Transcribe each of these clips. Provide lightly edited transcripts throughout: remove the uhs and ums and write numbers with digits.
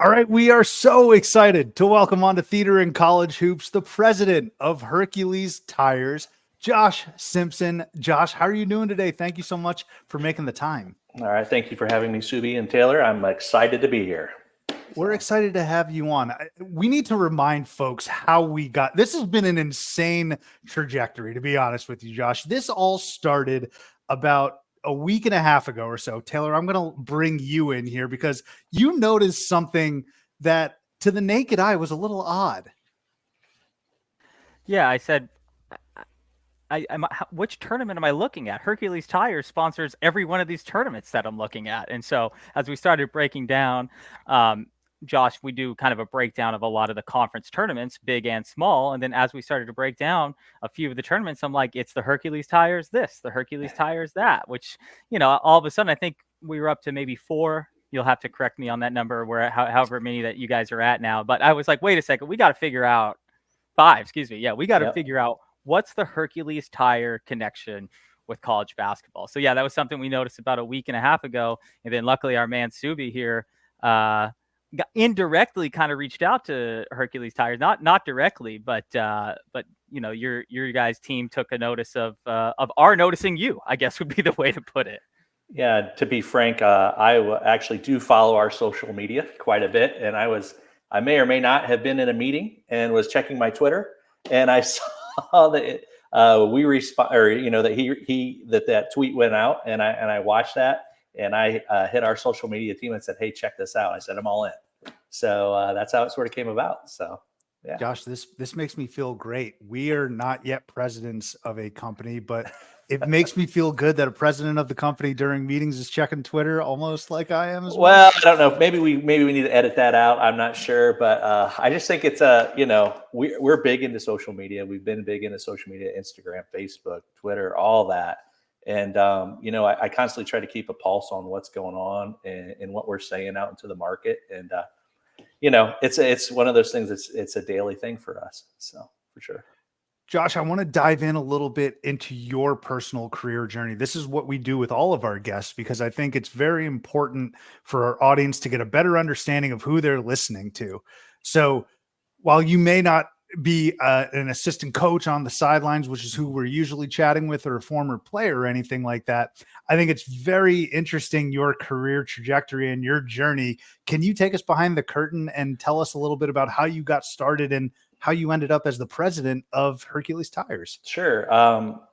All right, we are so excited to welcome on to Theater and College Hoops the president of Hercules Tires, Josh Simpson. Josh, how are you doing today? Thank you so much for making the time. All right. Thank you for having me, Subi and Taylor. I'm excited to be here. We're excited to have you on. We need to remind folks how we got this. Has been an insane trajectory, to be honest with you, Josh. This all started about a week and a half ago or so. Taylor, I'm going to bring you in here because you noticed something that to the naked eye was a little odd. Yeah, I said, which tournament am I looking at? Hercules Tires sponsors every one of these tournaments that I'm looking at. And so as we started breaking down, Josh, we do kind of a breakdown of a lot of the conference tournaments, big and small. And then as we started to break down a few of the tournaments, I'm like, it's the Hercules Tires this, the Hercules Tires that, which, all of a sudden I think we were up to maybe 4. You'll have to correct me on that number, however many that you guys are at now. But I was like, wait a second, we got to figure out 5, excuse me. Yeah, we got to figure out what's the Hercules Tire connection with college basketball. So yeah, that was something we noticed about a week and a half ago. And then luckily our man Subi here indirectly kind of reached out to Hercules Tires, not directly, but your guys' team took a notice of our noticing you, I guess would be the way to put it. Yeah, to be frank, I actually do follow our social media quite a bit, and I may or may not have been in a meeting and was checking my Twitter, and I saw that that tweet went out, and I watched that, and I hit our social media team and said, "Hey, check this out." I said, "I'm all in." So that's how it sort of came about. So, yeah. Josh, this makes me feel great. We are not yet presidents of a company, but it makes me feel good that a president of the company during meetings is checking Twitter almost like I am as well. Well, I don't know. Maybe we need to edit that out. I'm not sure, but I just think it's we're big into social media. We've been big into social media, Instagram, Facebook, Twitter, all that. And I constantly try to keep a pulse on what's going on and what we're saying out into the market. And it's one of those things. It's a daily thing for us. So for sure. Josh, I want to dive in a little bit into your personal career journey. This is what we do with all of our guests because I think it's very important for our audience to get a better understanding of who they're listening to. So while you may not be an assistant coach on the sidelines, which is who we're usually chatting with, or a former player or anything like that, I think it's very interesting, your career trajectory and your journey. Can you take us behind the curtain and tell us a little bit about how you got started and how you ended up as the president of Hercules Tires? Sure.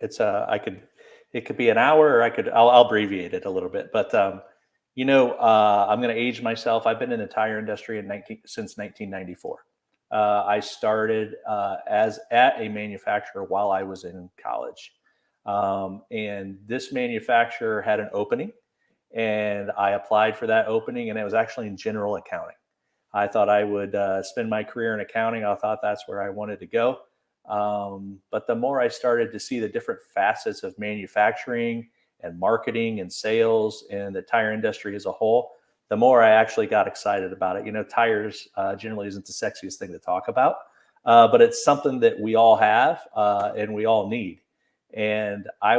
It could be an hour, or I'll abbreviate it a little bit, but I'm going to age myself. I've been in the tire industry since 1994. I started at a manufacturer while I was in college. And this manufacturer had an opening, and I applied for that opening, and it was actually in general accounting. I thought I would spend my career in accounting. I thought that's where I wanted to go. But the more I started to see the different facets of manufacturing and marketing and sales and the tire industry as a whole, the more I actually got excited about it. Tires generally isn't the sexiest thing to talk about, but it's something that we all have and we all need. And I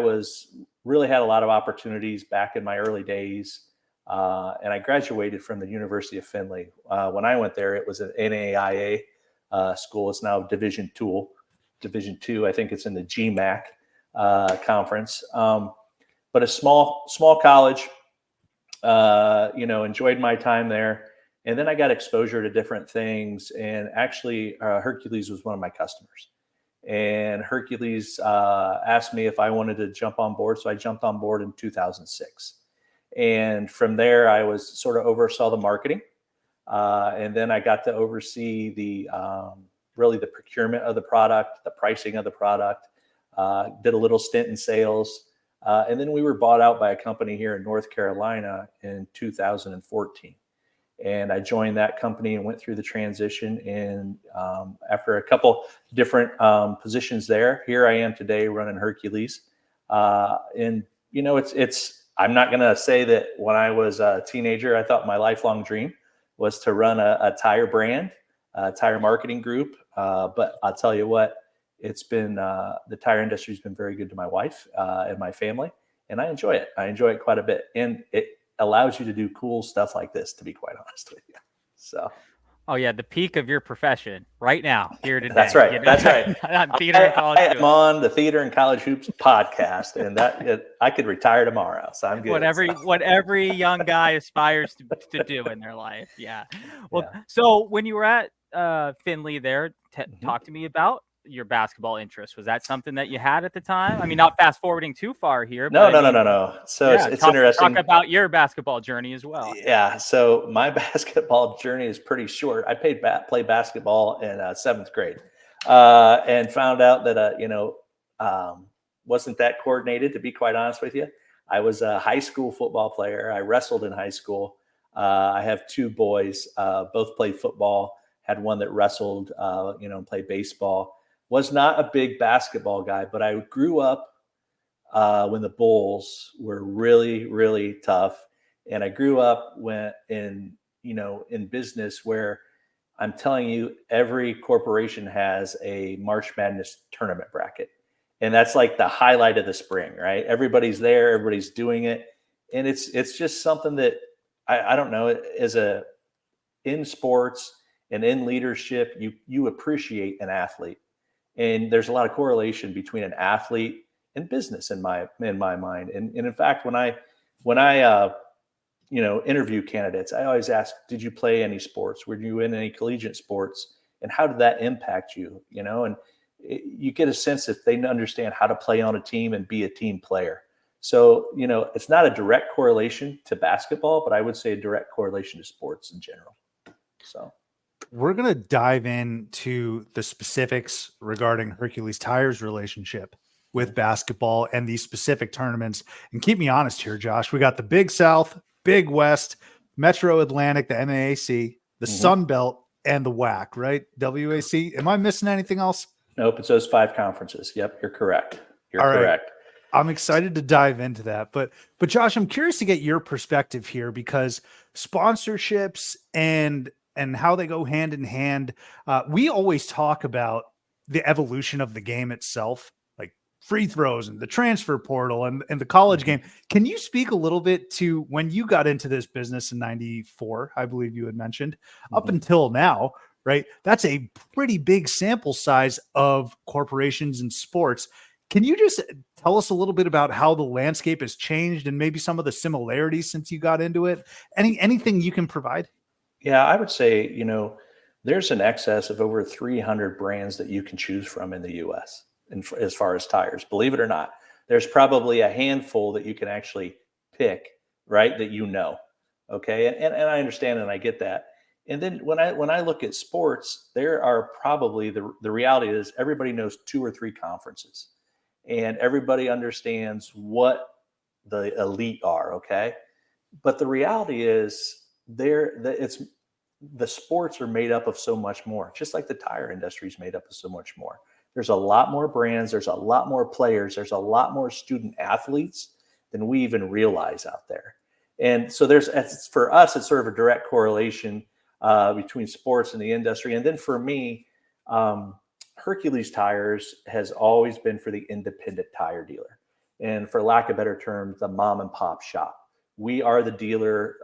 really had a lot of opportunities back in my early days. And I graduated from the University of Findlay. When I went there, it was an NAIA school. It's now Division II. I think it's in the GMAC conference. But a small college. Enjoyed my time there. And then I got exposure to different things. And actually, Hercules was one of my customers. And Hercules asked me if I wanted to jump on board. So I jumped on board in 2006. And from there, I oversaw the marketing. And then I got to oversee the procurement of the product, the pricing of the product, did a little stint in sales. And then we were bought out by a company here in North Carolina in 2014. And I joined that company and went through the transition. And after a couple different positions there, here I am today running Hercules. I'm not going to say that when I was a teenager, I thought my lifelong dream was to run a tire brand, a tire marketing group. But I'll tell you what, it's been the tire industry has been very good to my wife and my family, and I enjoy it. I enjoy it quite a bit, and it allows you to do cool stuff like this, to be quite honest with you. So Oh yeah, the peak of your profession right now, here today. that's right. That's right. On Theater and College I am Hoops. on the Theater and College Hoops podcast, and I could retire tomorrow, so I'm good. What every young guy aspires to do in their life. Yeah. Well, Yeah. so when you were at Finley there, Mhm. talk to me about your basketball interest. Was that something that you had at the time? I mean, not fast forwarding too far here, No, but I mean, no. So yeah, it's talk interesting. about your basketball journey as well. Yeah. So my basketball journey is pretty short. I played basketball in seventh grade, and found out that wasn't that coordinated. To be quite honest with you, I was a high school football player. I wrestled in high school. I have two boys. Both played football. Had one that wrestled. And played baseball. Was not a big basketball guy, but I grew up when the Bulls were really, really tough. And I grew up in business where I'm telling you, every corporation has a March Madness tournament bracket. And that's like the highlight of the spring, right? Everybody's there, everybody's doing it. And it's just something that I don't know, in sports and in leadership, you appreciate an athlete. And there's a lot of correlation between an athlete and business in my mind. And in fact, when I interview candidates, I always ask, did you play any sports? Were you in any collegiate sports? And how did that impact you? And you get a sense if they understand how to play on a team and be a team player. So, it's not a direct correlation to basketball, but I would say a direct correlation to sports in general. So We're going to dive into the specifics regarding Hercules Tires relationship with basketball and these specific tournaments. And keep me honest here, Josh. We got the Big South, Big West, Metro Atlantic, the MAAC, the Sun Belt, and the WAC, right? WAC. Am I missing anything else? Nope, it's those 5 conferences. Yep, you're correct. You're All right. correct. I'm excited to dive into that. But Josh, I'm curious to get your perspective here because sponsorships and how they go hand in hand. We always talk about the evolution of the game itself, like free throws and the transfer portal and the college game. Can you speak a little bit to when you got into this business in 94, I believe you had mentioned, up until now, right? That's a pretty big sample size of corporations and sports. Can you just tell us a little bit about how the landscape has changed and maybe some of the similarities since you got into it? Anything you can provide? Yeah, I would say, there's an excess of over 300 brands that you can choose from in the US as far as tires. Believe it or not, there's probably a handful that you can actually pick, right? Okay. And I understand and I get that. And then when I look at sports, there are probably the reality is everybody knows 2 or 3 conferences. And everybody understands what the elite are, okay? But the reality is the sports are made up of so much more, just like the tire industry is made up of so much more. There's a lot more brands, there's a lot more players, there's a lot more student athletes than we even realize out there. And so for us, it's sort of a direct correlation between sports and the industry. And then for me, Hercules Tires has always been for the independent tire dealer. And for lack of better terms, the mom and pop shop. We are the dealer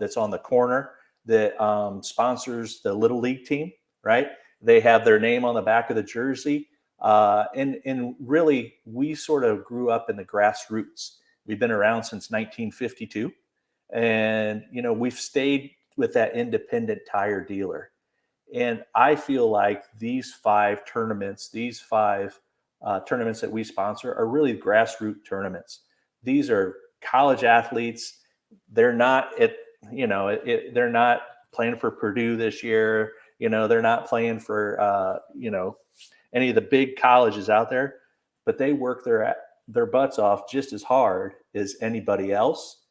that's on the corner that sponsors the Little League team, right? They have their name on the back of the jersey. And really, we sort of grew up in the grassroots. We've been around since 1952. And, we've stayed with that independent tire dealer. And I feel like these 5 tournaments, tournaments that we sponsor are really grassroots tournaments. These are college athletes. They're not they're not playing for Purdue this year. They're not playing for, any of the big colleges out there, but they work their butts off just as hard as anybody else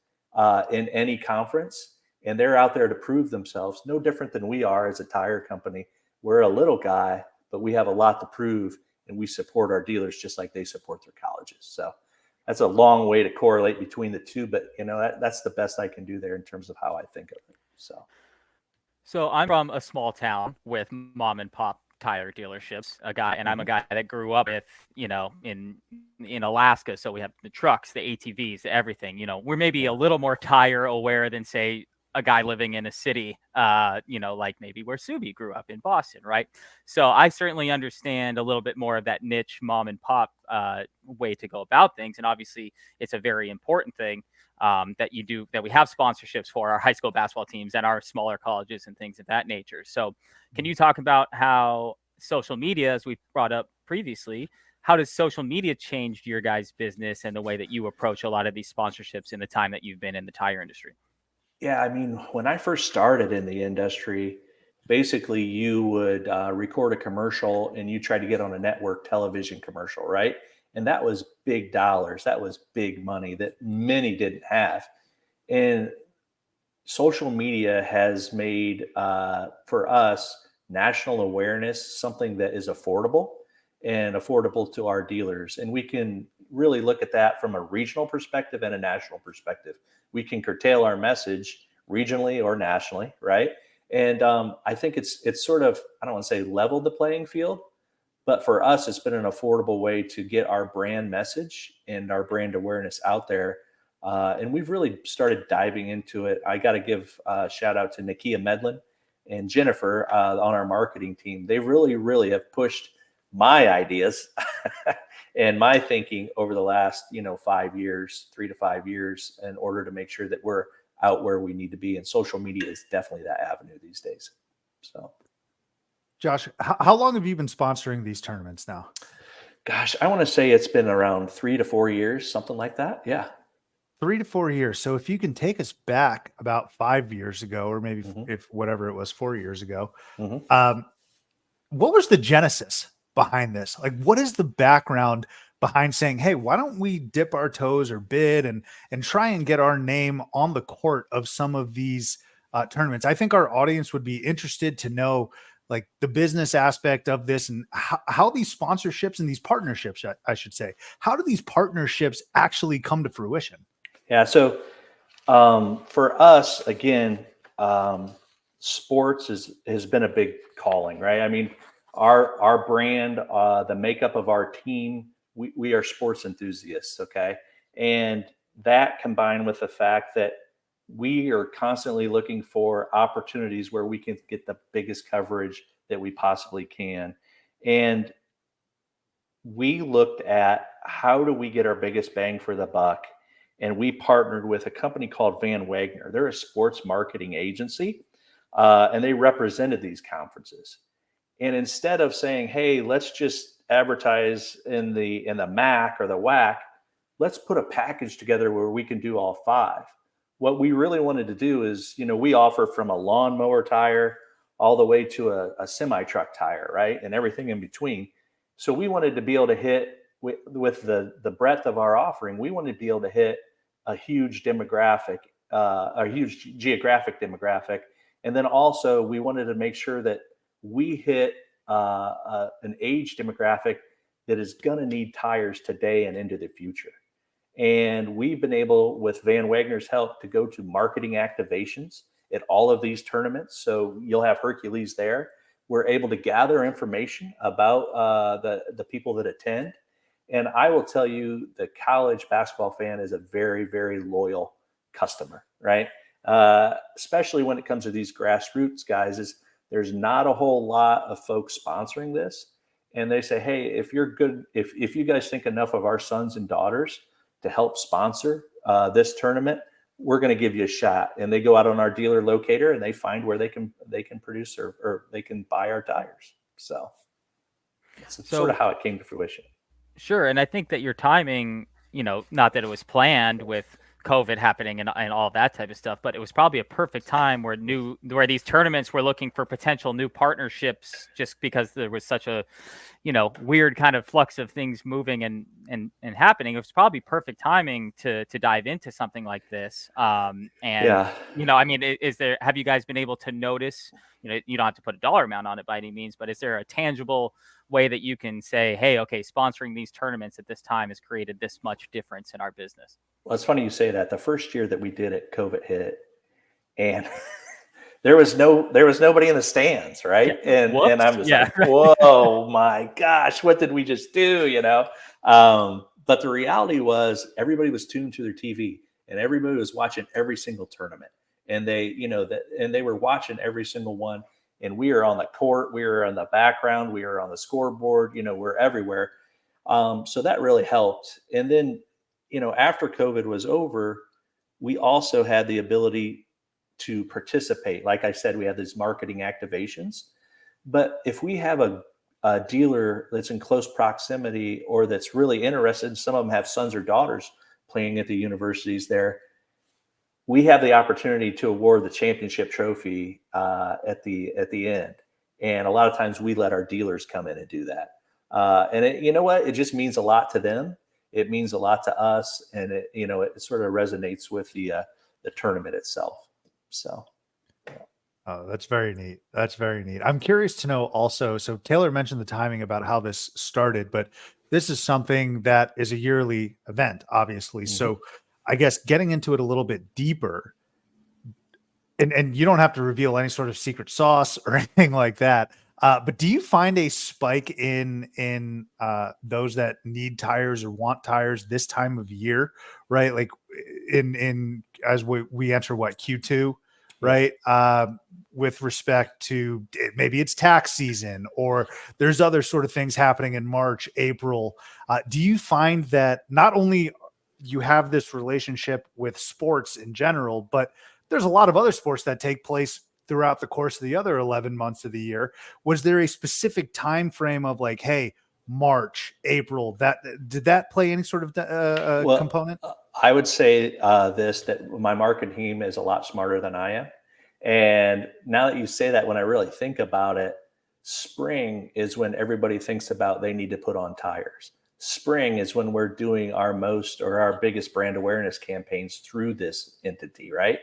in any conference. And they're out there to prove themselves, no different than we are as a tire company. We're a little guy, but we have a lot to prove, and we support our dealers just like they support their colleges. So that's a long way to correlate between the two, but that's the best I can do there in terms of how I think of it. So I'm from a small town with mom and pop tire dealerships, and I'm a guy that grew up with, in Alaska. So we have the trucks, the ATVs, everything. We're maybe a little more tire aware than say a guy living in a city, like maybe where Subi grew up in Boston, right? So I certainly understand a little bit more of that niche mom and pop way to go about things. And obviously, it's a very important thing that we have sponsorships for our high school basketball teams and our smaller colleges and things of that nature. So can you talk about how social media, as we brought up previously, how does social media change your guys' business and the way that you approach a lot of these sponsorships in the time that you've been in the tire industry? Yeah, I mean, when I first started in the industry, basically you would record a commercial and you try to get on a network television commercial, right? And that was big dollars. That was big money that many didn't have. And social media has made for us national awareness something that is affordable and affordable to our dealers. And we can really look at that from a regional perspective and a national perspective. We can curtail our message regionally or nationally, right? And I think it's sort of, I don't want to say leveled the playing field, but for us, it's been an affordable way to get our brand message and our brand awareness out there. And we've really started diving into it. I got to give a shout out to Nakia Medlin and Jennifer on our marketing team. They really, really have pushed my ideas and my thinking over the last, 5 years, 3 to 5 years, in order to make sure that we're out where we need to be. And social media is definitely that avenue these days. So, Josh, how long have you been sponsoring these tournaments now? gosh, I want to say it's been around 3 to 4 years, something like that. Yeah. 3 to 4 years. So if you can take us back about 5 years ago, or maybe Mm-hmm. if whatever it was, 4 years ago, Mm-hmm. what was the genesis behind this? Like, what is the background behind saying, hey, why don't we dip our toes or bid and try and get our name on the court of some of these tournaments? I think our audience would be interested to know like the business aspect of this and how these sponsorships and these partnerships, I should say, how do these partnerships actually come to fruition? Yeah. So for us, again, sports has been a big calling, right? I mean, our brand, the makeup of our team, we are sports enthusiasts, okay? And that combined with the fact that we are constantly looking for opportunities where we can get the biggest coverage that we possibly can. And we looked at how do we get our biggest bang for the buck, and we partnered with a company called Van Wagner. They're a sports marketing agency, and they represented these conferences. And instead of saying, "Hey, let's just advertise in the MAC or the WAC," let's put a package together where we can do all five. What we really wanted to do is, we offer from a lawnmower tire all the way to a semi truck tire, right, and everything in between. So we wanted to be able to hit with the breadth of our offering. We wanted to be able to hit a huge demographic, a huge geographic demographic, and then also we wanted to make sure that we hit an age demographic that is going to need tires today and into the future. And we've been able, with Van Wagner's help, to go to marketing activations at all of these tournaments. So you'll have Hercules there. We're able to gather information about the people that attend. And I will tell you, the college basketball fan is a very, very loyal customer, right? Especially when it comes to these grassroots guys, there's not a whole lot of folks sponsoring this. And they say, hey, if you're good, if you guys think enough of our sons and daughters to help sponsor this tournament, we're going to give you a shot. And they go out on our dealer locator and they find where they can produce or they can buy our tires. So it's sort of how it came to fruition. Sure. And I think that your timing, not that it was planned with COVID happening and all that type of stuff, but it was probably a perfect time where these tournaments were looking for potential new partnerships, just because there was such a, weird kind of flux of things moving and happening. It was probably perfect timing to dive into something like this. Yeah. I mean, have you guys been able to notice, you don't have to put a dollar amount on it by any means, but is there a tangible way that you can say, hey, okay, sponsoring these tournaments at this time has created this much difference in our business? Well, it's funny you say that. The first year that we did it, COVID hit, and there was nobody in the stands, right? Yeah. And I'm just like, whoa, my gosh, what did we just do? But the reality was everybody was tuned to their TV and everybody was watching every single tournament. and they were watching every single one. And we are on the court, we are on the background, we are on the scoreboard, we're everywhere. So that really helped. And then, after COVID was over, we also had the ability to participate. Like I said, we had these marketing activations. But if we have a dealer that's in close proximity or that's really interested, some of them have sons or daughters playing at the universities there, we have the opportunity to award the championship trophy at the end. And a lot of times we let our dealers come in and do that. And you know what? It just means a lot to them. It means a lot to us, and it sort of resonates with the tournament itself. So. Oh, that's very neat. That's very neat. I'm curious to know also. So Taylor mentioned the timing about how this started, but this is something that is a yearly event, obviously. Mm-hmm. So I guess getting into it a little bit deeper, and you don't have to reveal any sort of secret sauce or anything like that. But do you find a spike in those that need tires or want tires this time of year, right? Like in as we enter what, Q2, right? With respect to maybe it's tax season or there's other sort of things happening in March, April. Do you find that not only you have this relationship with sports in general, but there's a lot of other sports that take place throughout the course of the other 11 months of the year? Was there a specific time frame of like, hey, March, April, that did that play any sort of component? I would say that my marketing team is a lot smarter than I am. And now that you say that, when I really think about it, spring is when everybody thinks about they need to put on tires. Spring is when we're doing our biggest brand awareness campaigns through this entity, right?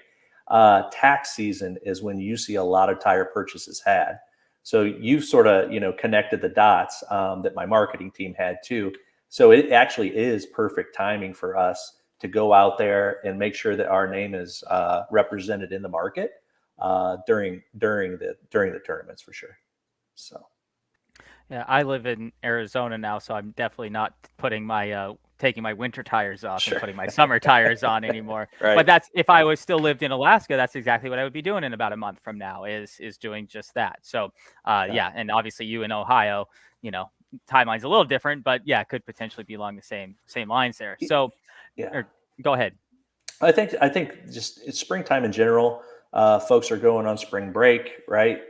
Tax season is when you see a lot of tire purchases had. So you've sort of, connected the dots that my marketing team had too. So it actually is perfect timing for us to go out there and make sure that our name is represented in the market during the tournaments for sure. So. Yeah, I live in Arizona now, so I'm definitely not putting my taking my winter tires off and putting my summer tires on anymore. Right. But that's, if I was still lived in Alaska, that's exactly what I would be doing in about a month from now, is doing just that. So yeah, and obviously you in Ohio, timeline's a little different, but yeah, could potentially be along the same lines there. So go ahead. I think just it's springtime in general. Folks are going on spring break, right?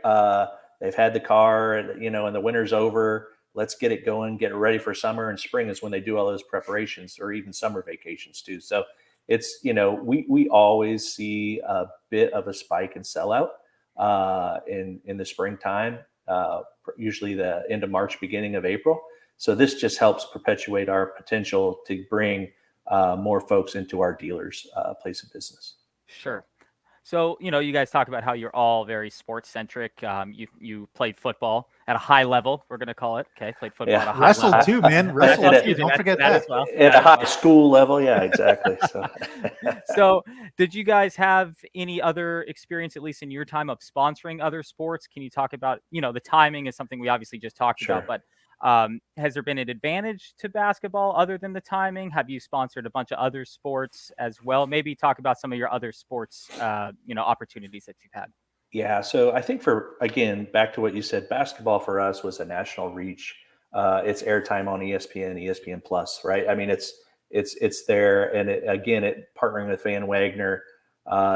They've had the car, and the winter's over. Let's get it going, get it ready for summer. And spring is when they do all those preparations, or even summer vacations too. So it's, we always see a bit of a spike in sellout in the springtime, usually the end of March, beginning of April. So this just helps perpetuate our potential to bring more folks into our dealers' place of business. Sure. So, you guys talk about how you're all very sports centric. You played football at a high level, we're going to call it. Okay. Played football at a high level. Wrestled too, man. Wrestled too. Don't forget that. As well. At a high school level. Yeah, exactly. So did you guys have any other experience, at least in your time, of sponsoring other sports? Can you talk about, the timing is something we obviously just talked about, but has there been an advantage to basketball other than the timing? Have you sponsored a bunch of other sports as well? Maybe talk about some of your other sports, opportunities that you've had. Yeah. So I think again, back to what you said, basketball for us was a national reach. It's airtime on ESPN, ESPN Plus, right? I mean, it's there. And it partnering with Van Wagner,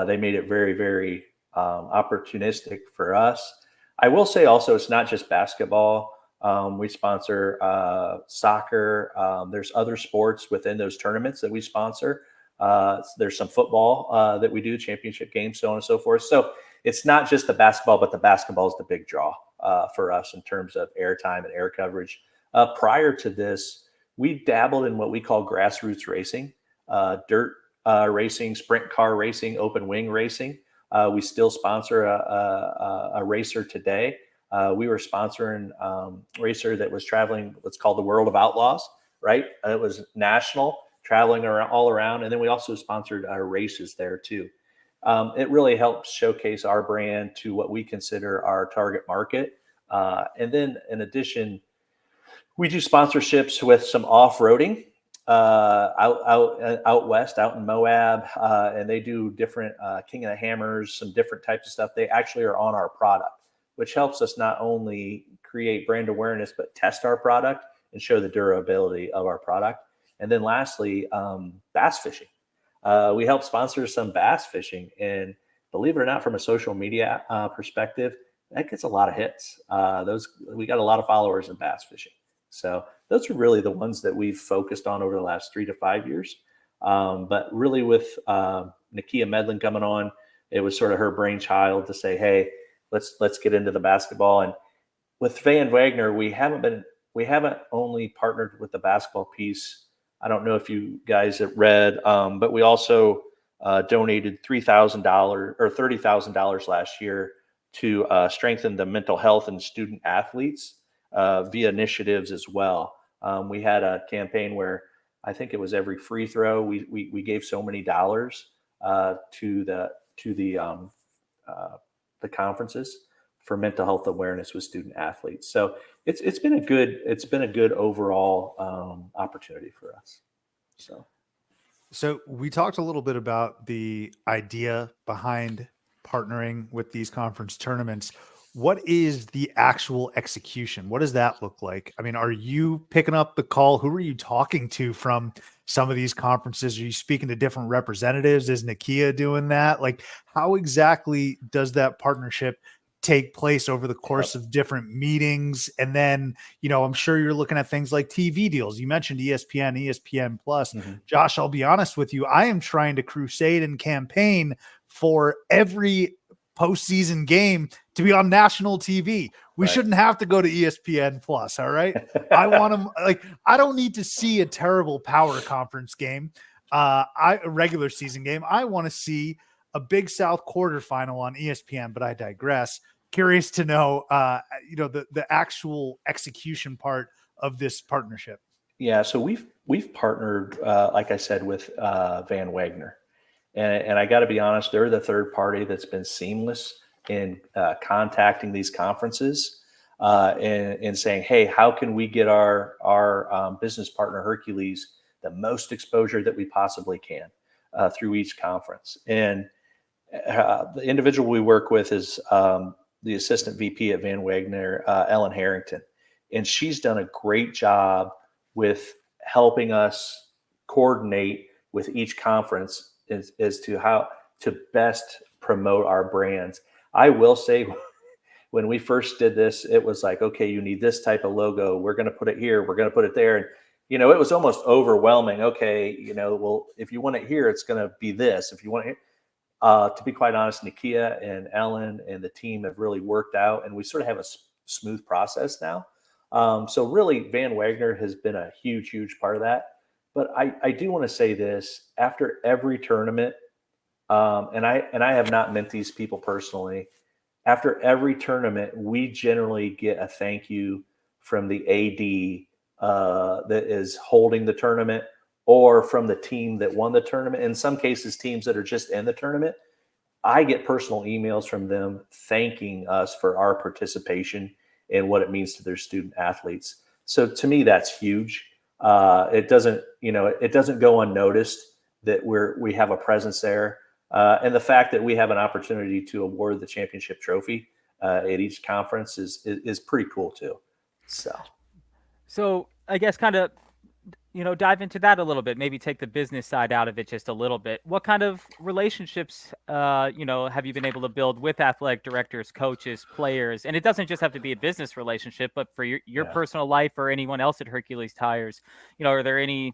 they made it very, very opportunistic for us. I will say also, it's not just basketball. We sponsor soccer. There's other sports within those tournaments that we sponsor. There's some football that we do, championship games, so on and so forth. So it's not just the basketball, but the basketball is the big draw for us in terms of airtime and air coverage. Prior to this, we dabbled in what we call grassroots racing, dirt racing, sprint car racing, open wing racing. We still sponsor a racer today. We were sponsoring a racer that was traveling what's called the World of Outlaws, right? It was national, traveling all around. And then we also sponsored our races there too. It really helps showcase our brand to what we consider our target market. And then in addition, we do sponsorships with some off-roading. out west, out in Moab, and they do different King of the Hammers, some different types of stuff. They actually are on our product, which helps us not only create brand awareness, but test our product and show the durability of our product. And then lastly, bass fishing. We help sponsor some bass fishing, and believe it or not, from a social media perspective, that gets a lot of hits. We got a lot of followers in bass fishing. So those are really the ones that we've focused on over the last 3 to 5 years. But really with Nakia Medlin coming on, it was sort of her brainchild to say, hey, let's get into the basketball. And with Van Wagner, we haven't only partnered with the basketball piece. I don't know if you guys have read, but we also donated $3,000 or $30,000 last year to strengthen the mental health and student athletes via initiatives as well. We had a campaign where I think it was every free throw we gave so many dollars to the conferences for mental health awareness with student athletes. So it's been a good overall opportunity for us. So we talked a little bit about the idea behind partnering with these conference tournaments. What is the actual execution? What does that look like? I mean, are you picking up the call? Who are you talking to from some of these conferences? Are you speaking to different representatives? Is Nakia doing that? Like, how exactly does that partnership take place over the course of different meetings? And then, I'm sure you're looking at things like TV deals. You mentioned ESPN, ESPN Plus. Mm-hmm. Josh, I'll be honest with you. I am trying to crusade and campaign for every postseason game to be on national TV. We shouldn't have to go to ESPN Plus. All right. I want them I don't need to see a terrible power conference game, a regular season game. I want to see a Big South quarterfinal on ESPN, but I digress. Curious to know, the actual execution part of this partnership. Yeah. So we've partnered, like I said, with Van Wagner. And I got to be honest, they're the third party that's been seamless in contacting these conferences and saying, hey, how can we get our business partner Hercules the most exposure that we possibly can through each conference? And the individual we work with is the assistant VP at Van Wagner, Ellen Harrington. And she's done a great job with helping us coordinate with each conference as to how to best promote our brands. I will say, when we first did this, it was like, okay, you need this type of logo. We're going to put it here. We're going to put it there. And, it was almost overwhelming. Okay, well, if you want it here, it's going to be this. If you want it here. To be quite honest, Nakia and Ellen and the team have really worked out, and we sort of have a smooth process now. So really, Van Wagner has been a huge, huge part of that. But I do want to say this: after every tournament, and I have not met these people personally. After every tournament, we generally get a thank you from the AD that is holding the tournament, or from the team that won the tournament. In some cases, teams that are just in the tournament. I get personal emails from them thanking us for our participation and what it means to their student athletes. So to me, that's huge. It doesn't go unnoticed that we have a presence there. And the fact that we have an opportunity to award the championship trophy at each conference is pretty cool too. So I guess kind of, dive into that a little bit, maybe take the business side out of it just a little bit. What kind of relationships, have you been able to build with athletic directors, coaches, players? And it doesn't just have to be a business relationship, but for your personal life or anyone else at Hercules Tires, are there any,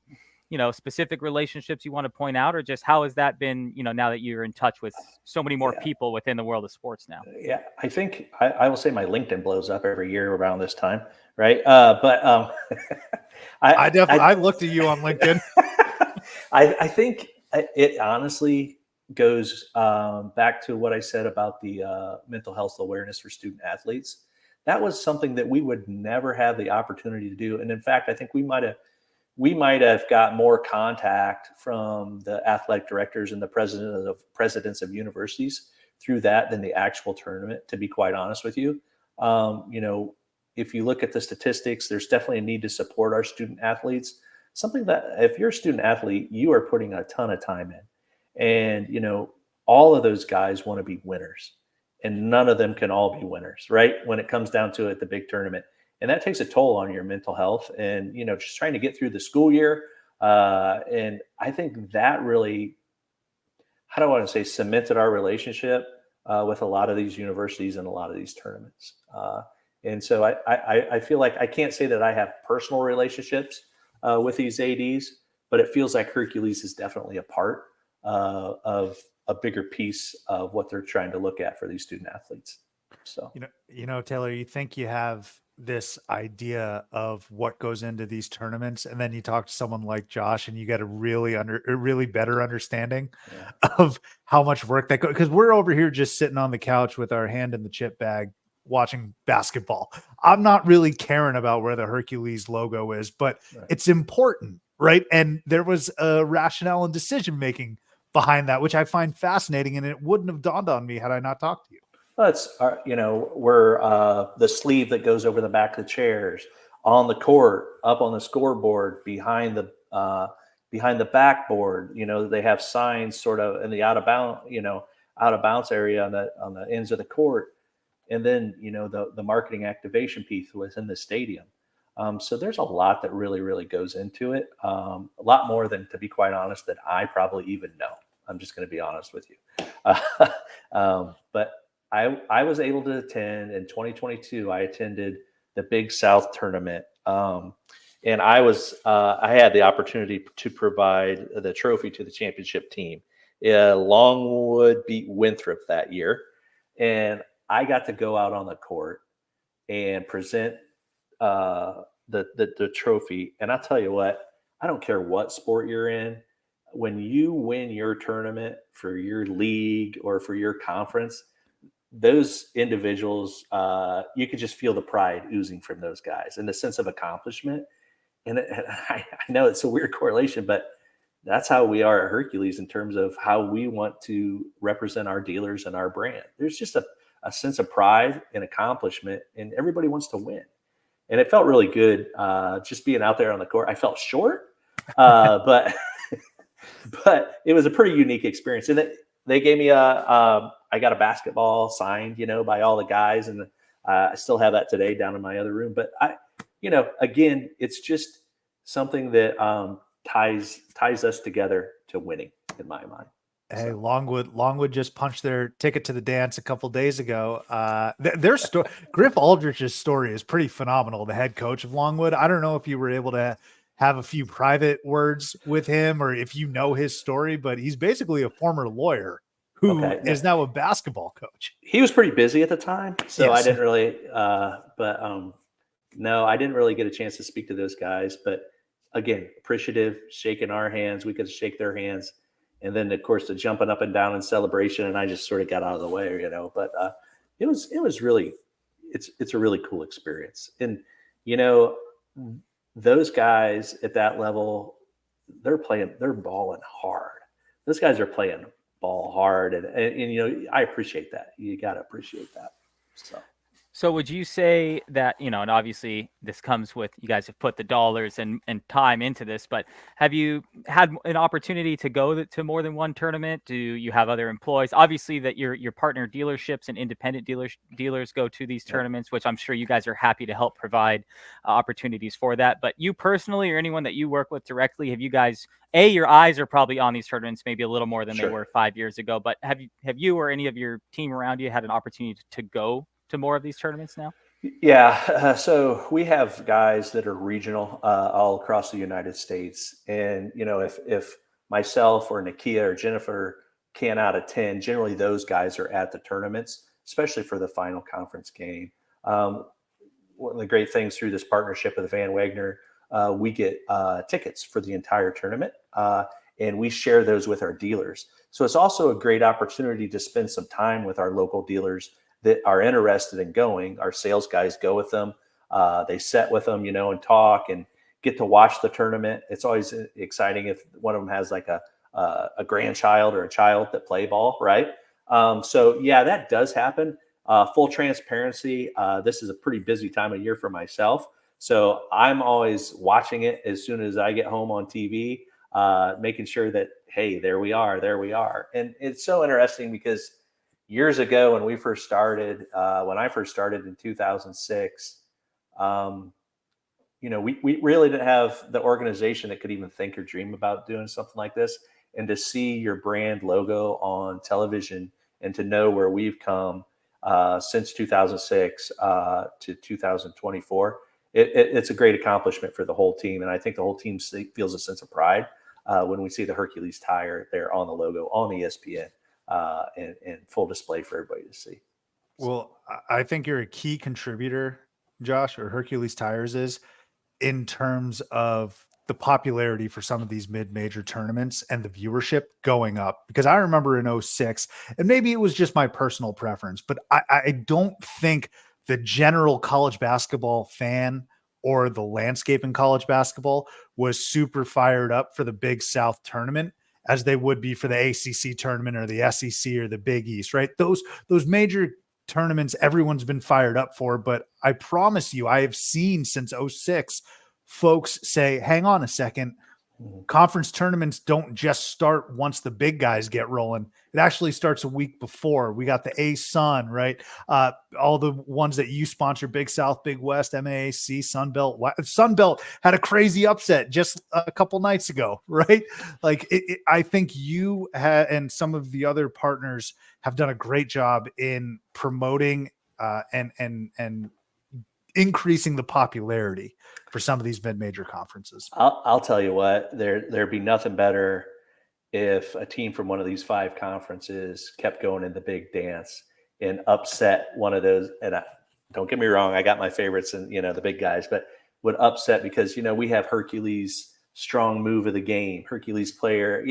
specific relationships you want to point out, or just how has that been, now that you're in touch with so many more people within the world of sports now? Yeah, I think I will say my LinkedIn blows up every year around this time. Right. But I looked at you on LinkedIn. I think it honestly goes back to what I said about the mental health awareness for student athletes. That was something that we would never have the opportunity to do. And in fact, I think we might have got more contact from the athletic directors and the presidents of universities through that than the actual tournament, to be quite honest with you. If you look at the statistics, there's definitely a need to support our student athletes. something that if you're a student athlete, you are putting a ton of time in. And, all of those guys want to be winners, and none of them can all be winners, right? When it comes down to it, the big tournament. And that takes a toll on your mental health and, just trying to get through the school year. And I think that really, how do I want to say, cemented our relationship with a lot of these universities and a lot of these tournaments. And so I feel like I can't say that I have personal relationships with these ADs, but it feels like Hercules is definitely a part of a bigger piece of what they're trying to look at for these student athletes. So, Taylor, you think you have this idea of what goes into these tournaments, and then you talk to someone like Josh and you get a really better understanding of how much work that goes, because we're over here just sitting on the couch with our hand in the chip bag watching basketball. I'm not really caring about where the Hercules logo is, but it's important, right? And there was a rationale and decision making behind that, which I find fascinating, and it wouldn't have dawned on me had I not talked to you. Well, it's we're the sleeve that goes over the back of the chairs, on the court, up on the scoreboard, behind the backboard. They have signs sort of in the out of bounds area on the ends of the court, and then the marketing activation piece within the stadium. So there's a lot that really goes into it. A lot more than, to be quite honest, that I probably even know. I'm just going to be honest with you. But I was able to attend in 2022. I attended the Big South tournament. And I had the opportunity to provide the trophy to the championship team. Longwood beat Winthrop that year. And I got to go out on the court and present the trophy. And I'll tell you what, I don't care what sport you're in. When you win your tournament for your league or for your conference, those individuals, you could just feel the pride oozing from those guys and the sense of accomplishment. And I know it's a weird correlation, but that's how we are at Hercules in terms of how we want to represent our dealers and our brand. There's just a sense of pride and accomplishment, and everybody wants to win. And it felt really good just being out there on the court. I felt short, but it was a pretty unique experience. And they gave me I got a basketball signed, by all the guys, and I still have that today down in my other room. But again, it's just something that ties us together to winning, in my mind. Hey, Longwood just punched their ticket to the dance a couple days ago. Their story, Griff Aldrich's story, is pretty phenomenal. The head coach of Longwood. I don't know if you were able to have a few private words with him or if you know his story, but he's basically a former lawyer who is now a basketball coach. He was pretty busy at the time, so yes. I didn't really. No, I didn't really get a chance to speak to those guys. But again, appreciative, shaking our hands. We could shake their hands. And then, of course, the jumping up and down in celebration, and I just sort of got out of the way, But it was really, it's a really cool experience. And those guys at that level, they're balling hard. Those guys are playing ball hard, and I appreciate that. You got to appreciate that. So would you say that, and obviously this comes with, you guys have put the dollars and time into this, but have you had an opportunity to go to more than one tournament? Do you have other employees? Obviously that your partner dealerships and independent dealers go to these tournaments, which I'm sure you guys are happy to help provide opportunities for that. But you personally, or anyone that you work with directly, have you guys, your eyes are probably on these tournaments maybe a little more than they were 5 years ago, but have you or any of your team around you had an opportunity to go to more of these tournaments now? Yeah. So we have guys that are regional all across the United States. And, if myself or Nakia or Jennifer cannot attend, generally those guys are at the tournaments, especially for the final conference game. One of the great things through this partnership with Van Wagner, we get tickets for the entire tournament, and we share those with our dealers. So it's also a great opportunity to spend some time with our local dealers that are interested in going. Our sales guys go with them. They sit with them, and talk and get to watch the tournament. It's always exciting if one of them has like a grandchild or a child that play ball, right? So yeah, that does happen. Full transparency. This is a pretty busy time of year for myself. So I'm always watching it as soon as I get home on TV, making sure that, hey, there we are, there we are. And it's so interesting because years ago when I first started in 2006, we really didn't have the organization that could even think or dream about doing something like this. And to see your brand logo on television and to know where we've come since 2006 to 2024, it's a great accomplishment for the whole team. And I think the whole team feels a sense of pride when we see the Hercules tire there on the logo on ESPN and full display for everybody to see. Well, I think you're a key contributor, Josh, or Hercules Tires is, in terms of the popularity for some of these mid-major tournaments and the viewership going up. Because I remember in 06, and maybe it was just my personal preference, but I don't think the general college basketball fan or the landscape in college basketball was super fired up for the Big South tournament as they would be for the ACC tournament or the SEC or the Big East, right? Those major tournaments everyone's been fired up for, but I promise you, I have seen since 06 folks say, hang on a second, conference tournaments don't just start once the big guys get rolling. It actually starts a week before. We got the A-Sun, right? All the ones that you sponsor, Big South, Big West, MAAC, Sunbelt. Sunbelt had a crazy upset just a couple nights ago, right? Like I think you and some of the other partners have done a great job in promoting and increasing the popularity for some of these mid-major conferences. I'll tell you what, there'd be nothing better if a team from one of these 5 conferences kept going in the big dance and upset one of those. And don't get me wrong, I got my favorites and the big guys, but would upset because we have Hercules strong move of the game, Hercules player,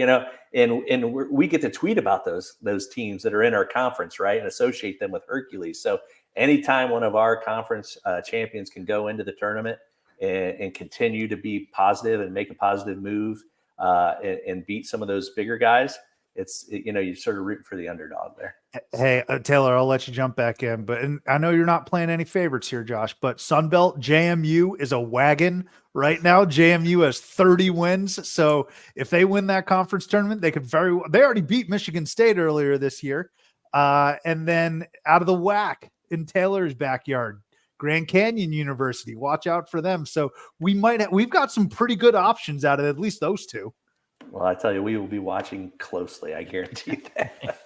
and we get to tweet about those teams that are in our conference, right, and associate them with Hercules. So anytime one of our conference champions can go into the tournament and continue to be positive and make a positive move and beat some of those bigger guys, you sort of root for the underdog there. Hey, Taylor, I'll let you jump back in, but I know you're not playing any favorites here, Josh, but Sunbelt JMU is a wagon right now. JMU has 30 wins. So if they win that conference tournament, they already beat Michigan State earlier this year. And then out of the whack in Taylor's backyard, Grand Canyon University, watch out for them. So we've got some pretty good options out of at least those two. Well, I tell you, we will be watching closely. I guarantee that.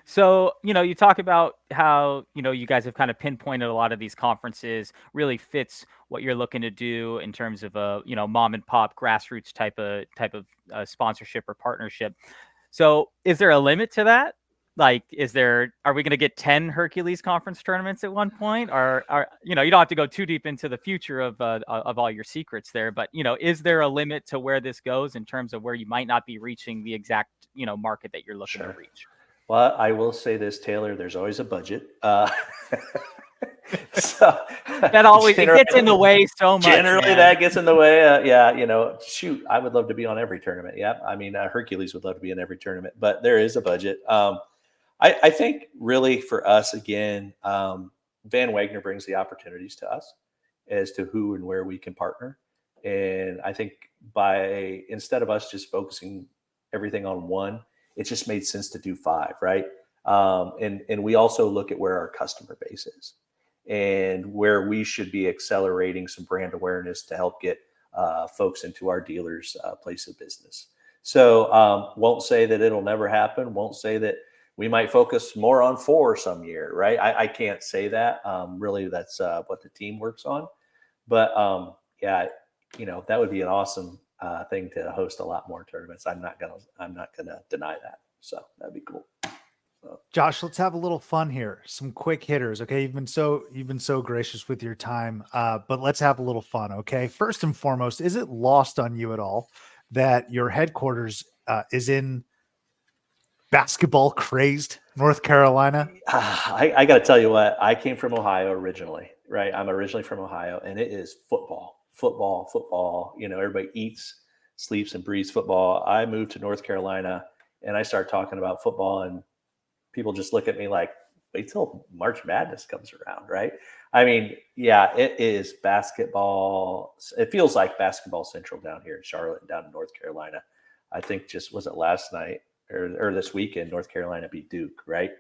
So, you talk about how, you guys have kind of pinpointed a lot of these conferences really fits what you're looking to do in terms of a, mom and pop grassroots type of sponsorship or partnership. So is there a limit to that? Like, are we going to get 10 Hercules conference tournaments at one point? Or you don't have to go too deep into the future of all your secrets there, but, is there a limit to where this goes in terms of where you might not be reaching the exact, market that you're looking to reach? Well, I will say this, Taylor, there's always a budget. So that always it gets in the way so much. Generally, that gets in the way. Shoot, I would love to be on every tournament. Yeah, I mean, Hercules would love to be in every tournament, but there is a budget. I think really for us, again, Van Wagner brings the opportunities to us as to who and where we can partner. And I think instead of us just focusing everything on one, it just made sense to do 5, right? And we also look at where our customer base is and where we should be accelerating some brand awareness to help get folks into our dealers' place of business. So won't say that it'll never happen. Won't say that we might focus more on 4 some year, right? I can't say that. Really, that's what the team works on. But that would be an awesome thing to host a lot more tournaments. I'm not gonna deny that. So that'd be cool. Josh, let's have a little fun here. Some quick hitters. Okay. You've been so gracious with your time. But let's have a little fun. Okay. First and foremost, is it lost on you at all that your headquarters is in basketball crazed North Carolina? I got to tell you what, I came from Ohio originally, right? I'm originally from Ohio, and it is football. Everybody eats, sleeps, and breathes football. I moved to North Carolina, and I start talking about football, and people just look at me like, wait till March Madness comes around, right? I mean, yeah, it is basketball. It feels like basketball central down here in Charlotte and down in North Carolina. I think just was it last night or this weekend, North Carolina beat Duke, right?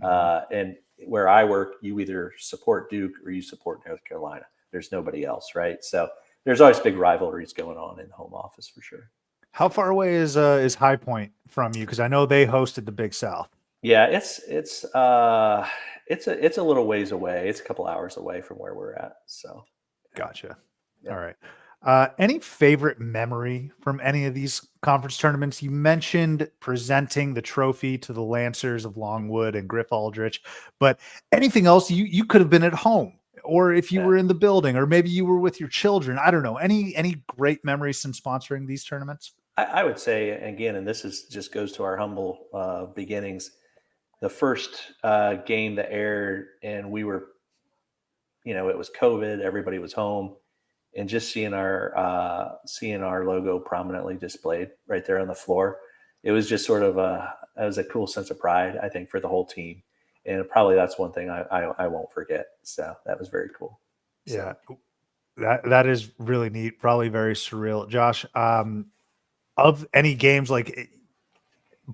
And where I work, you either support Duke or you support North Carolina. There's nobody else, right? So there's always big rivalries going on in the home office for sure. How far away is High Point from you? Because I know they hosted the Big South. Yeah, it's a little ways away. It's a couple hours away from where we're at. So, Gotcha. yeah. All right. Any favorite memory from any of these conference tournaments? You mentioned presenting the trophy to the Lancers of Longwood and Griff Aldrich, but anything else? You could have been at home, or if you Yeah. were in the building, or maybe you were with your children. I don't know. Any great memories since sponsoring these tournaments? I would say again, and this is just goes to our humble beginnings. The first game that aired, and we were, it was COVID. Everybody was home, and just seeing our logo prominently displayed right there on the floor, it was just sort of it was a cool sense of pride, I think, for the whole team, and probably that's one thing I won't forget. So that was very cool. Yeah, that is really neat. Probably very surreal. Josh, of any games like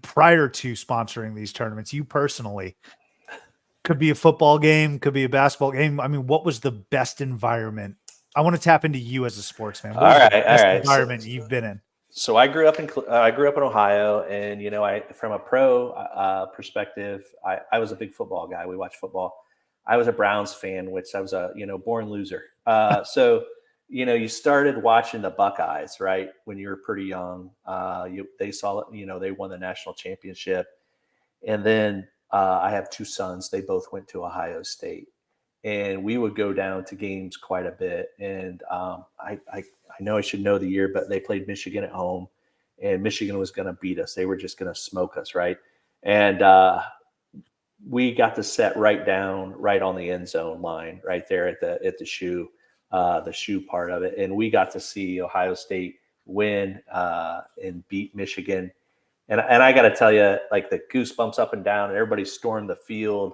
prior to sponsoring these tournaments, you personally, could be a football game, could be a basketball game. I mean, what was the best environment? I want to tap into you as a sportsman. What was the best environment you've been in? So I grew up in Ohio, and I from a pro perspective, I was a big football guy. We watched football. I was a Browns fan, which I was a born loser. So you started watching the Buckeyes right when you were pretty young. They saw they won the national championship, and then I have two sons. They both went to Ohio State, and we would go down to games quite a bit. And I know I should know the year, but they played Michigan at home, and Michigan was going to beat us. They were just going to smoke us, right? And we got to set right on the end zone line, right there at the shoe part of it, and we got to see Ohio State win and beat Michigan. And I got to tell you, like the goosebumps up and down, and everybody stormed the field.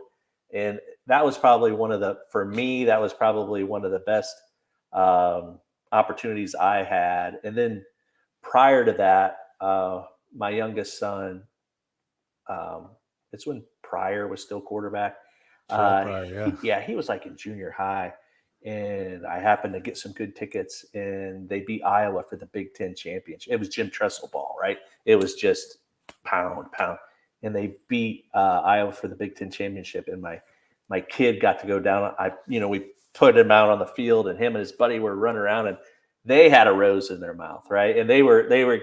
And that was probably one of the best opportunities I had. And then prior to that, my youngest son, it's when Pryor was still quarterback. He was like in junior high. And I happened to get some good tickets, and they beat Iowa for the Big Ten championship. It was Jim Tressel ball, right? It was just pound, and they beat Iowa for the Big Ten championship. And my kid got to go down. We put him out on the field, and him and his buddy were running around, and they had a rose in their mouth, right? And they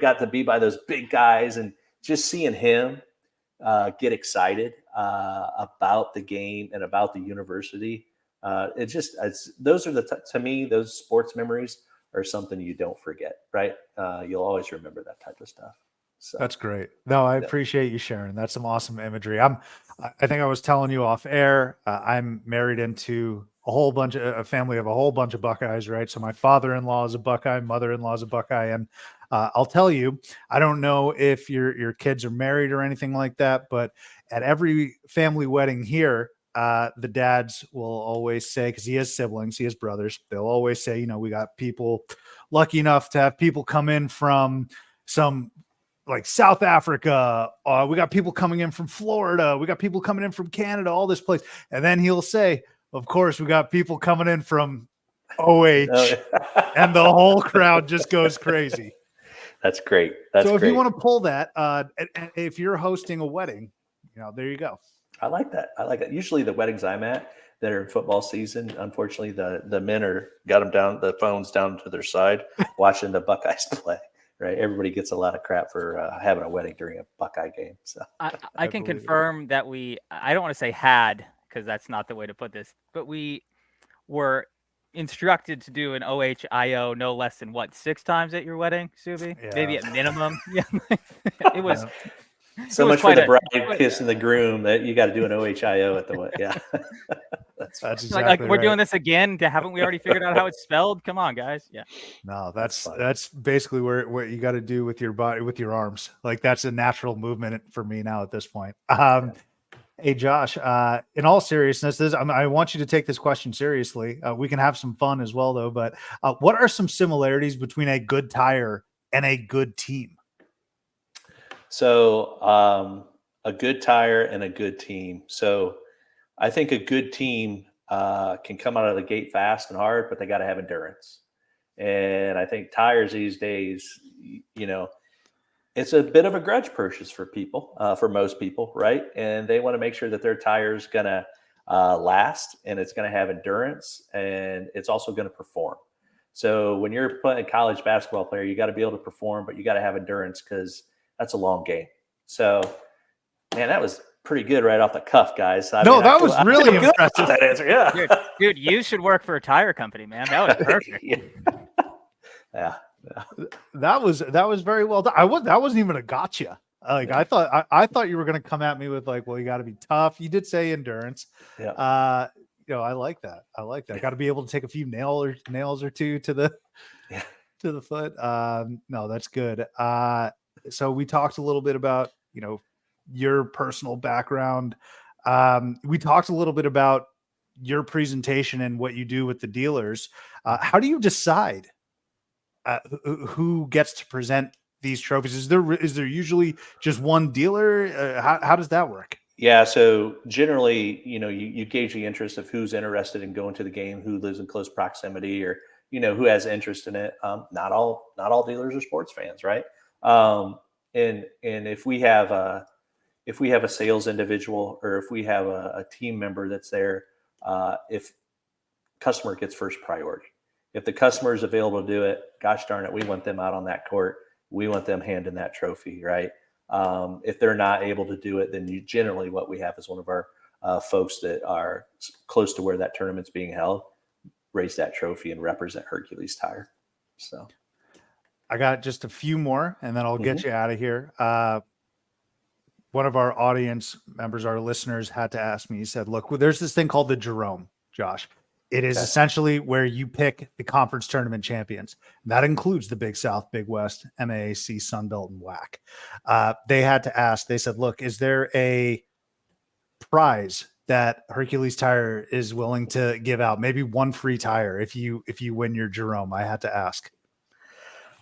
got to be by those big guys, and just seeing him get excited about the game and about the university. To me, those sports memories are something you don't forget, right? You'll always remember that type of stuff. So that's great. No, I appreciate you sharing. That's some awesome imagery. I think I was telling you off air, I'm married into a family of a whole bunch of Buckeyes, right? So my father-in-law is a Buckeye, mother-in-law is a Buckeye. And I'll tell you, I don't know if your kids are married or anything like that, but at every family wedding here, the dads will always say, because he has siblings, he has brothers, they'll always say, we got people lucky enough to have people come in from some like South Africa. We got people coming in from Florida. We got people coming in from Canada, all this place. And then he'll say, of course, we got people coming in from OH, and the whole crowd just goes crazy. That's great. So if you want to pull that, if you're hosting a wedding, there you go. I like that. Usually the weddings I'm at that are in football season, unfortunately, the men got them down, the phones down to their side, watching the Buckeyes play. Right, everybody gets a lot of crap for having a wedding during a Buckeye game. So I can confirm that I don't want to say had, because that's not the way to put this, but we were instructed to do an OHIO no less than 6 times at your wedding, Subi? Yeah. Maybe at minimum. Yeah, it was. So much for the bride kissing the groom that you got to do an OHIO at the wedding. Yeah. That's exactly like we're right. doing this again. Haven't we already figured out how it's spelled? Come on, guys. Yeah. No, that's basically what you got to do with your body, with your arms. Like that's a natural movement for me now at this point. Hey, Josh, in all seriousness, I want you to take this question seriously. We can have some fun as well, though. But what are some similarities between a good tire and a good team? So, a good tire and a good team. So, I think a good team can come out of the gate fast and hard, but they got to have endurance. And I think tires these days, you know, it's a bit of a grudge purchase for people, for most people, right? And they want to make sure that their tire's gonna last, and it's gonna have endurance, and it's also gonna perform. So when you're playing a college basketball player, you got to be able to perform, but you got to have endurance because that's a long game. So, man, that was pretty good right off the cuff, guys. I No, mean, that was I really feel good about impressive. that answer. Yeah, Dude, you should work for a tire company, man. That was perfect. yeah. That was very well done. That wasn't even a gotcha. Like Yeah. I thought you were going to come at me with like, well, you got to be tough. You did say endurance. Yeah. I like that. I like that. Got to be able to take a few nails or two to the Yeah. to the foot. No, that's good. So we talked a little bit about your personal background. We talked a little bit about your presentation and what you do with the dealers. How do you decide who gets to present these trophies? Is there usually just one dealer? How does that work? Yeah, so generally, you gauge the interest of who's interested in going to the game, who lives in close proximity, or who has interest in it. Not all dealers are sports fans, right? And if we have a sales individual, or if we have a team member that's there, if customer gets first priority, if the customer is available to do it, gosh darn it, we want them out on that court. We want them handing that trophy, right? If they're not able to do it, then generally what we have is one of our folks that are close to where that tournament's being held raise that trophy and represent Hercules Tire. So I got just a few more, and then I'll get you out of here. One of our audience members, our listeners, had to ask me. He said, "Look, there's this thing called the Jerome, Josh. It is essentially where you pick the conference tournament champions. That includes the Big South, Big West, MAAC, Sunbelt, and WAC." They had to ask. They said, "Look, is there a prize that Hercules Tire is willing to give out? Maybe one free tire if you win your Jerome?" I had to ask.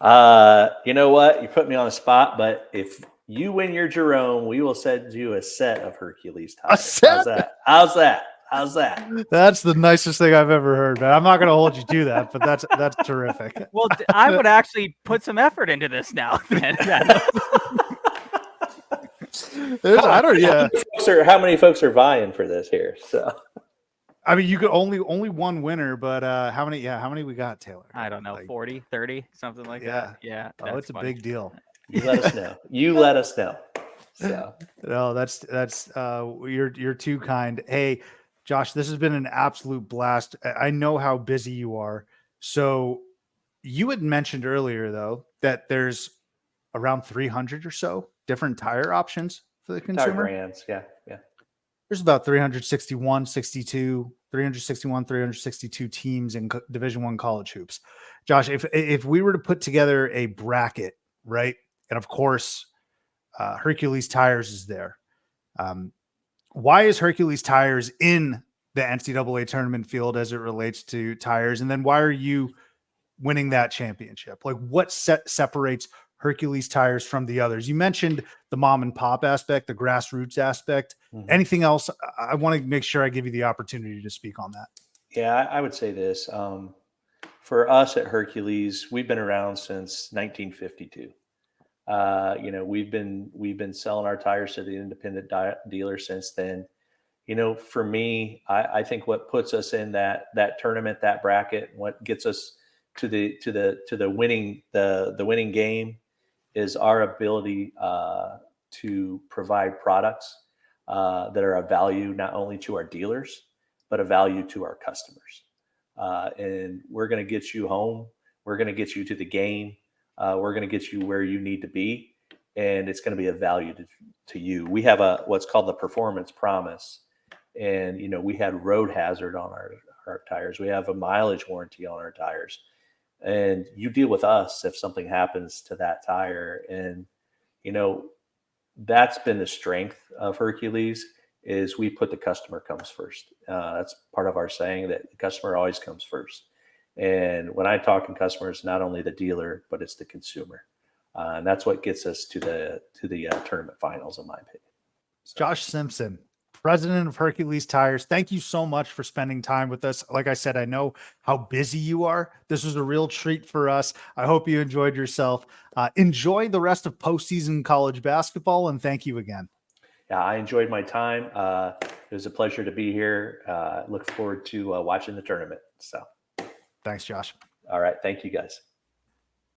You know what? You put me on the spot, but if you win your Jerome, we will send you a set of Hercules tires. A set? How's that? How's that? How's that? That's the nicest thing I've ever heard, man. I'm not going to hold you to that, but that's terrific. Well, I would actually put some effort into this now. How many folks are vying for this here? So, I mean, you could only one winner, but how many we got, Taylor? I don't know, like 40, 30, something like that. Yeah. Oh, it's a big deal. You let us know. You let us know. So, no, that's you're too kind. Hey, Josh, this has been an absolute blast. I know how busy you are. So you had mentioned earlier, though, that there's around 300 or so different tire options for the consumer. Tire brands, yeah. There's about 362 teams in Division I college hoops. Josh, if we were to put together a bracket, right, and of course, Hercules Tires is there. Why is Hercules Tires in the NCAA tournament field as it relates to tires? And then why are you winning that championship? Like, what separates Hercules Tires from the others? You mentioned the mom and pop aspect, the grassroots aspect. Mm-hmm. Anything else? I want to make sure I give you the opportunity to speak on that. Yeah, I would say this. For us at Hercules, we've been around since 1952. We've been selling our tires to the independent dealer since then. For me, I think what puts us in that tournament, that bracket, what gets us to the winning game is our ability to provide products that are of value not only to our dealers but of value to our customers. And we're going to get you home. We're going to get you to the game. We're going to get you where you need to be, and it's going to be of value to you. We have what's called the performance promise, and we had road hazard on our tires. We have a mileage warranty on our tires, and you deal with us if something happens to that tire. And that's been the strength of Hercules, is we put the customer comes first. That's part of our saying, that the customer always comes first. And when I talk to customers, not only the dealer, but it's the consumer. And that's what gets us to the tournament finals, in my opinion. So, Josh Simpson, president of Hercules Tires, thank you so much for spending time with us. Like I said, I know how busy you are. This was a real treat for us. I hope you enjoyed yourself. Enjoy the rest of postseason college basketball, and thank you again. yeah, I enjoyed my time. It was a pleasure to be here. Look forward to watching the tournament. So, Thanks, Josh. all right. Thank you, guys.